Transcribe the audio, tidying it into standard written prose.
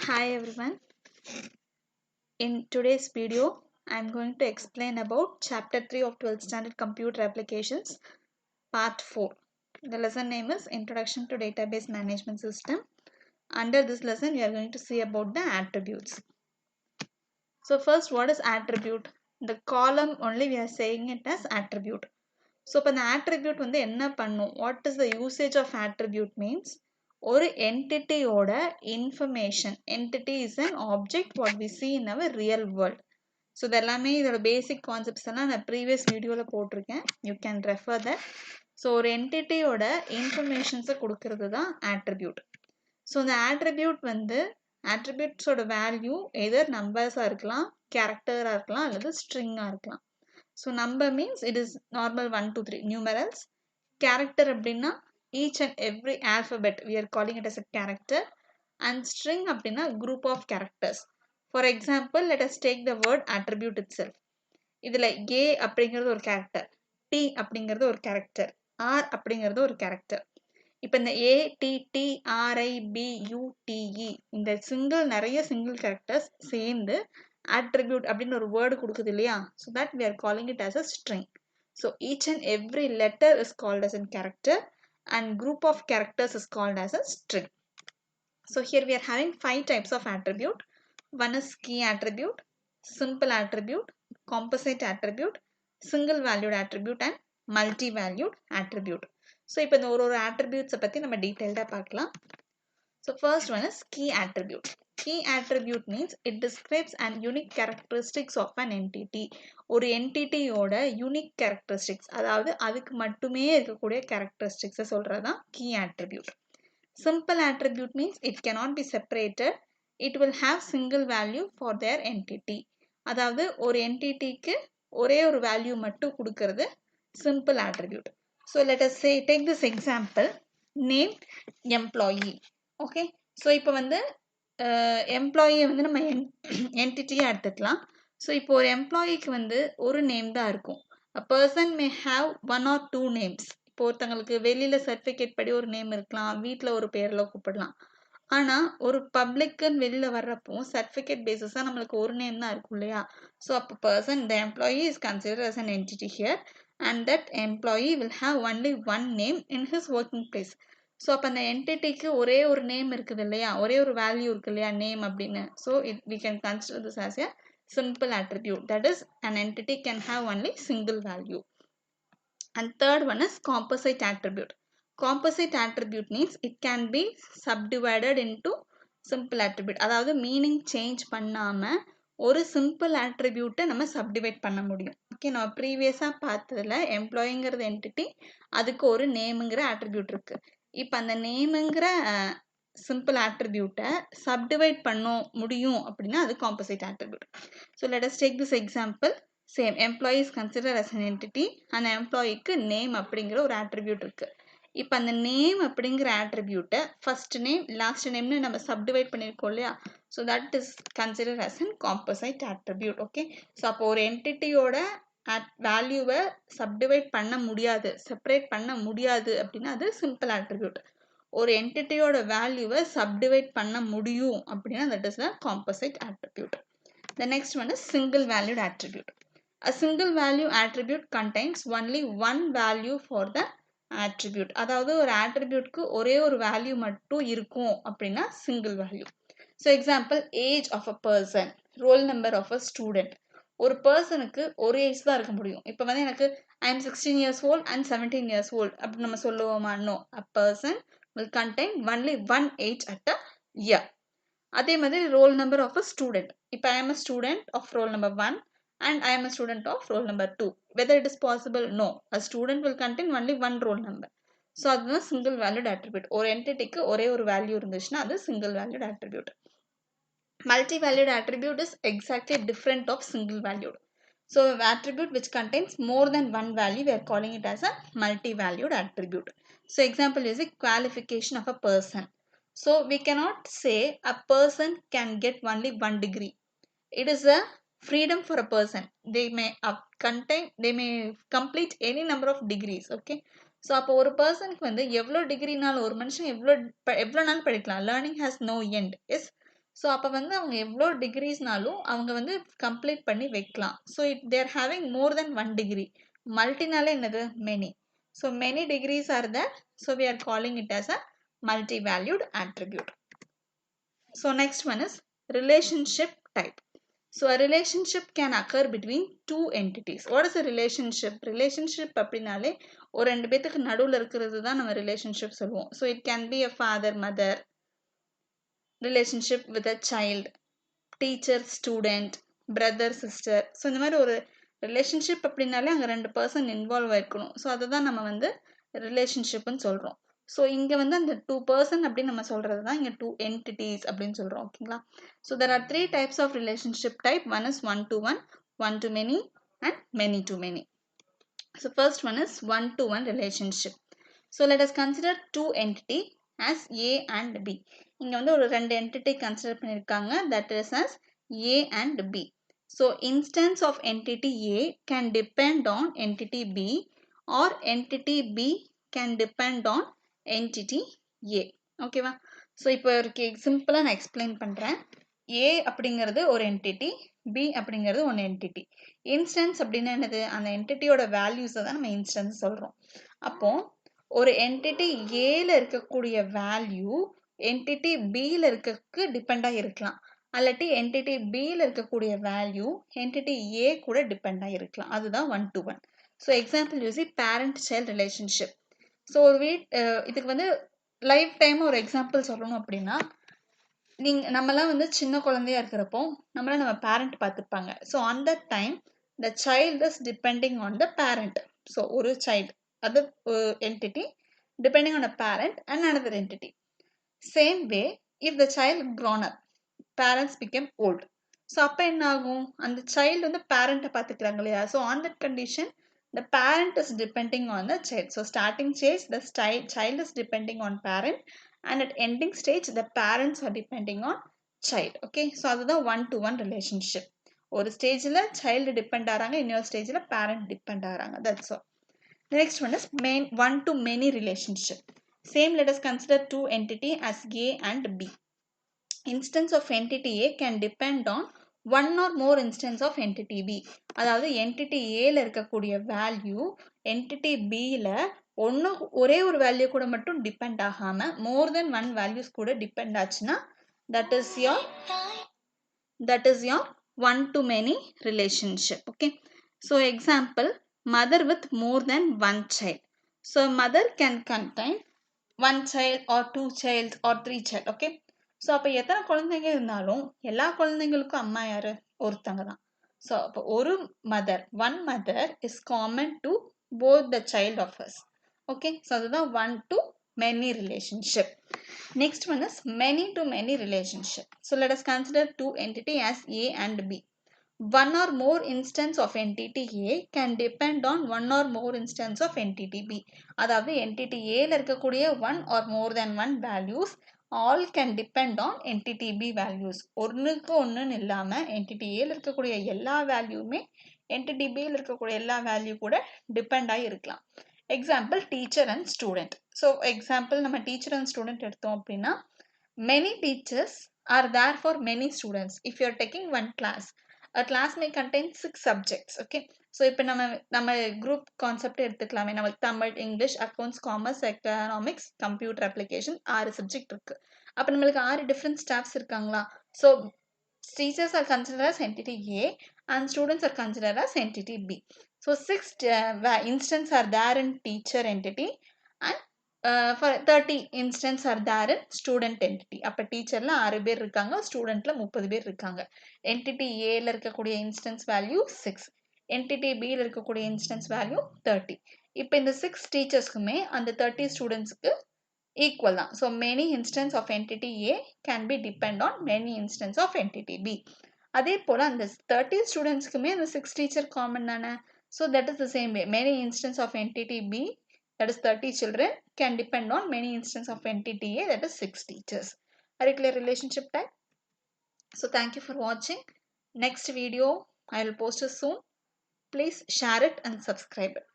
Hi everyone. In today's video, I am going to explain about Chapter 3 of 12th Standard Computer Applications, Part 4. The lesson name is Introduction to Database Management System. Under this lesson, we are going to see about the attributes. So first, what is attribute? The column only we are saying it as attribute. So, இப்போ the attribute வந்து என்ன பண்ணும்? What is the usage of attribute means? ஒரு entity ஓட information. Entity is an object what we see in our real world. So, இதெல்லாமே இதோட basic concepts எல்லாம் நான் previous videoல போட்டிருக்கேன். You can refer that. So, ஒரு entity ஓட informations கொடுக்கிறது தான் attribute. So, இந்த attribute வந்து attributes ஓட value either numbers இருக்கலாம், character இருக்கலாம், அல்லது string இருக்கலாம். So, number means it is normal 1, 2, 3 numerals. Character அப்படின்னா each and every alphabet we are calling it as a character. And string அப்படின்னா group of characters. For example, let us take the word attribute itself. இதில் A அப்படிங்கிறது ஒரு character, T அப்படிங்கிறது ஒரு character, R அப்படிங்கிறது ஒரு character. இப்போ இந்த A, T, T, R, I, B, U, T, E இந்த நிறைய single characters சேர்ந்து attribute அப்படின்னு ஒரு word கொடுக்குது இல்லையா? So that we are calling it as a string. So each and every letter is called as a character and group of characters is called as a string. So here we are having 5 types of attribute. One is key attribute, simple attribute, composite attribute, single valued attribute and multi-valued attribute. So இப்போ இந்த ஒரு attributes பத்தி நம்ம detailed பார்க்கலாம். So first one is key attribute. Key attribute means it describes an unique characteristics of an entity. ஒரு entity ஓட unique characteristics, அதாவது அதுக்கு மட்டுமே இருக்கக்கூடிய characteristics சொல்றதான் key attribute. Simple attribute means it cannot be separated. It will have single value for their entity. அதாவது ஒரு entityக்கு ஒரே ஒரு value மட்டும் கொடுக்கிறது simple attribute. So let us say, take this example, name employee. Okay, so இப்போ வந்து employee வந்து நம்ம entity-யா எடுத்துக்கலாம். So இப்போ ஒரு employeeக்கு வந்து ஒரு name தான் இருக்கும். A person may have 1 or 2 names. இப்போ ஒருத்தங்களுக்கு வெளியில certificate படி ஒரு name இருக்கலாம், வீட்ல ஒரு பேர்ல கூப்பிடலாம். ஆனா ஒரு பப்ளிக்னு வெளியில வர்றப்போ certificate basis நம்மளுக்கு ஒரு name தான் இருக்கும் இல்லையா? So அப்போ person, the employee is considered as an entity here and that employee will have only one name in his working place. So அப்போ அந்த என்டிட்டிக்கு ஒரே ஒரு நேம் இருக்குது இல்லையா, ஒரே ஒரு வேல்யூ இருக்கு இல்லையா நேம் அப்படின்னு. So we can consider this as a simple attribute, that is an entity can have only single value. And third one is composite attribute. Composite attribute means it can be subdivided into simple attribute. அதாவது meaning change பண்ணாம ஒரு simple attribute நம்ம subdivide பண்ண முடியும். Okay, நம்ம ப்ரீவியஸாக பார்த்ததுல எம்ப்ளாயிங்கிறது entity, அதுக்கு ஒரு நேமுங்கிற attribute இருக்கு. இப்போ அந்த நேமுங்கிற simple attribute subdivide பண்ண முடியும் அப்படின்னா அது composite attribute. So let us take this example. Same, employee is considered as an entity and employeeக்கு name அப்படிங்கிற ஒரு attribute இருக்கு. இப்போ அந்த name அப்படிங்கிற attribute first name last nameனு நம்ம subdivide பண்ணியிருக்கோம் இல்லையா? So that is considered as an composite attribute. Okay, so அப்போ ஒரு entityயோட வேல்யூவை subdivide பண்ண முடியாது, செப்பரேட் பண்ண முடியாது அப்படின்னா அது simple attribute. ஒரு என்டிட்டியோட வேல்யூவை subdivide பண்ண முடியும் அப்படின்னா that is the composite attribute. The next one is single valued attribute. A single value attribute contains only one value for the attribute. அதாவது ஒரு attributeக்கு ஒரே ஒரு வேல்யூ மட்டும் இருக்கும் அப்படின்னா single value. So example, age of a person, roll number of a student. ஒரு பர்சனுக்கு ஒரு ஏஜ் தான் இருக்க முடியும். இப்போ வந்து எனக்கு I am 16 years old and 17 years old அப்படி நம்ம சொல்லுவோமா? No, a person will contain only one age at a year. அதே மாதிரி roll number of a student. இப்போ I am a student of roll number 1 and I am a student of roll number 2. Whether it is possible? No. A student will contain only one roll number. So அதுதான் single valued attribute. ஒரு என்டிட்டிக்கு ஒரே ஒரு value இருந்துச்சுன்னா அது single valued attribute. Multi-valued attribute is exactly different of single valued. So attribute which contains more than one value, we are calling it as a multi-valued attribute. So example is a qualification of a person. So we cannot say a person can get only 1 degree. It is a freedom for a person. They may complete any number of degrees. Okay, so அப்போ ஒரு பர்சனுக்கு வந்து எவ்வளோ டிகிரினாலும் ஒரு மனுஷன் எவ்வளோ நாள் படிக்கலாம். Learning has no end. Yes, so அப்போ வந்து அவங்க எவ்வளோ டிகிரிஸ்னாலும் அவங்க வந்து கம்ப்ளீட் பண்ணி வைக்கலாம். So there having more then 1 degree. மல்டினாலே என்னது many. So many degrees are there. So we are calling it as a multi valued attribute. So next one is relationship type. So a relationship can occur between two entities. What is a relationship? Relationship அப்படினாலே ஒரு ரெண்டு பேத்துக்கு நடுவுல இருக்கிறது தான் நம்ம relationship சொல்லுவோம். So it can be a father mother, relationship with a child, teacher student, brother sister. So இந்த மாதிரி ஒரு ரிலேஷன்ஷிப் அப்படின்னாலே அங்கே ரெண்டு பர்சன் இன்வால்வ் ஆயிருக்கணும். ஸோ அதை தான் நம்ம வந்து ரிலேஷன்ஷிப்னு சொல்கிறோம். ஸோ இங்கே வந்து அந்த 2 பர்சன் அப்படின்னு நம்ம சொல்கிறது தான் இங்கே 2 entities அப்படின்னு சொல்கிறோம். ஓகேங்களா? So there are 3 types of relationship type. One is one to one, one to many and many to many. So first one is one to one relationship. So let us consider two entity as A and B. இங்க வந்து ஒரு ரெண்டு entity consider பண்ணிருக்காங்க, that is as A and B. So instance of entity A can depend on entity B or entity B can depend on entity A. ஓகேவா? So இப்போ ஒரு சிம்பிளாக நான் எக்ஸ்பிளைன் பண்ணுறேன். A அப்படிங்கிறது ஒரு என்டிட்டி, B அப்படிங்கிறது ஒரு என்டிட்டி. இன்ஸ்டன்ஸ் அப்படின்னா என்னது? அந்த என்டிட்டியோட வேல்யூஸை தான் நம்ம இன்ஸ்டன்ஸ் சொல்கிறோம். அப்போ ஒரு என்டிட்டி ஏல இருக்கக்கூடிய வேல்யூ என்டிட்டி பியில் இருக்கக்கு டிபெண்டாக இருக்கலாம், அல்லாட்டி என்டிட்டி பியில் இருக்கக்கூடிய வேல்யூ என்டிட்டி ஏ கூட டிபெண்டாக இருக்கலாம். அதுதான் one to one. So example use parent child relationship. So ஒரு இதுக்கு வந்து லைஃப் டைம் ஒரு எக்ஸாம்பிள் சொல்லணும் அப்படின்னா, நம்மலாம் வந்து சின்ன குழந்தையா இருக்கிறப்போ நம்ம பேரண்ட் பார்த்துப்பாங்க. ஸோ அந்த time the child is depending on the parent. So ஒரு சைல்டு அது entity depending on a parent and another entity. Same way if the child grown up, parents became old. So அப்போ என்ன ஆகும்? அந்த child வந்து பேரண்ட்டை பார்த்துக்கிறாங்க இல்லையா? So on that condition the parent is depending on the child. So starting stage the child is depending on parent and at ending stage the parents are depending on child. Okay, so அதுதான் one to one relationship. ஒரு ஸ்டேஜில் child depend ஆகிறாங்க, இன்னொரு ஸ்டேஜில் parent depend ஆகிறாங்க. That's all. The next one is one to many relationship. Same, let us consider two entity as A and B. Instance of entity A can depend on one or more instance of entity B. அதாவது entity Aல இருக்கக்கூடிய value entity Bல ஒரே ஒரு value கூட மட்டும் depend ஆகாம more than one values கூட depend ஆச்சுன்னா that is your one to many relationship. Okay, so example, mother with more than one child. So mother can contain one child or two child or three child. Okay, so அப்போ எத்தனை குழந்தைங்க இருந்தாலும் எல்லா குழந்தைங்களுக்கும் அம்மா யாரு? ஒருத்தங்க தான். ஸோ அப்போ ஒரு mother, one mother is common to both the child of us. Okay, so அதுதான் one to many relationship. Next one is many to many relationship. So let us consider two entity as A and B. One or more instance of entity A can depend on one or more instance of entity B. அதாவது entity Aல இருக்கக்கூடிய one or more than one values all can depend on entity B values. ஒன்றுக்கு ஒன்றுன்னு இல்லாமல் entity Aல இருக்கக்கூடிய எல்லா வேல்யூமே entity Bல இருக்கக்கூடிய எல்லா value கூட டிபெண்ட் ஆகி இருக்கலாம். Example teacher and student. So example நம்ம டீச்சர் அண்ட் ஸ்டூடெண்ட் எடுத்தோம் அப்படின்னா, many teachers are there for many students. If you are taking one class, a class may contain 6 subjects. Okay, so இப்போ நம்ம group concept எடுத்துக்கலாமே. நமக்கு Tamil, English, accounts, commerce, economics, computer application 6 subject இருக்கு. அப்போ நம்மளுக்கு 6 different staffs இருக்காங்களா? So teachers are considered as entity A and students are considered as entity B. So 6 instances are there in teacher entity and for 30 instance are there in student entity. அப்போ டீச்சர்ல 6 பேர் இருக்காங்க, ஸ்டூடெண்ட்ல 30 பேர் இருக்காங்க. Entity ஏல இருக்கக்கூடிய instance value 6, entity பியில் இருக்கக்கூடிய instance value 30. இப்போ இந்த 6 டீச்சர்ஸ்க்குமே அந்த 30 ஸ்டூடெண்ட்ஸ்க்கு ஈக்குவல் தான். So many instance of entity A can be depend on many instance of entity B. அதே போல் அந்த 30 ஸ்டூடெண்ட்ஸ்க்குமே அந்த 6 டீச்சர் காமன் தானே. So that is the same way, many instance of entity B, that is 30 children, can depend on many instances of entity A, that is 6 teachers. Are you clear relationship type? So thank you for watching. Next video I will post it soon. Please share it and subscribe it.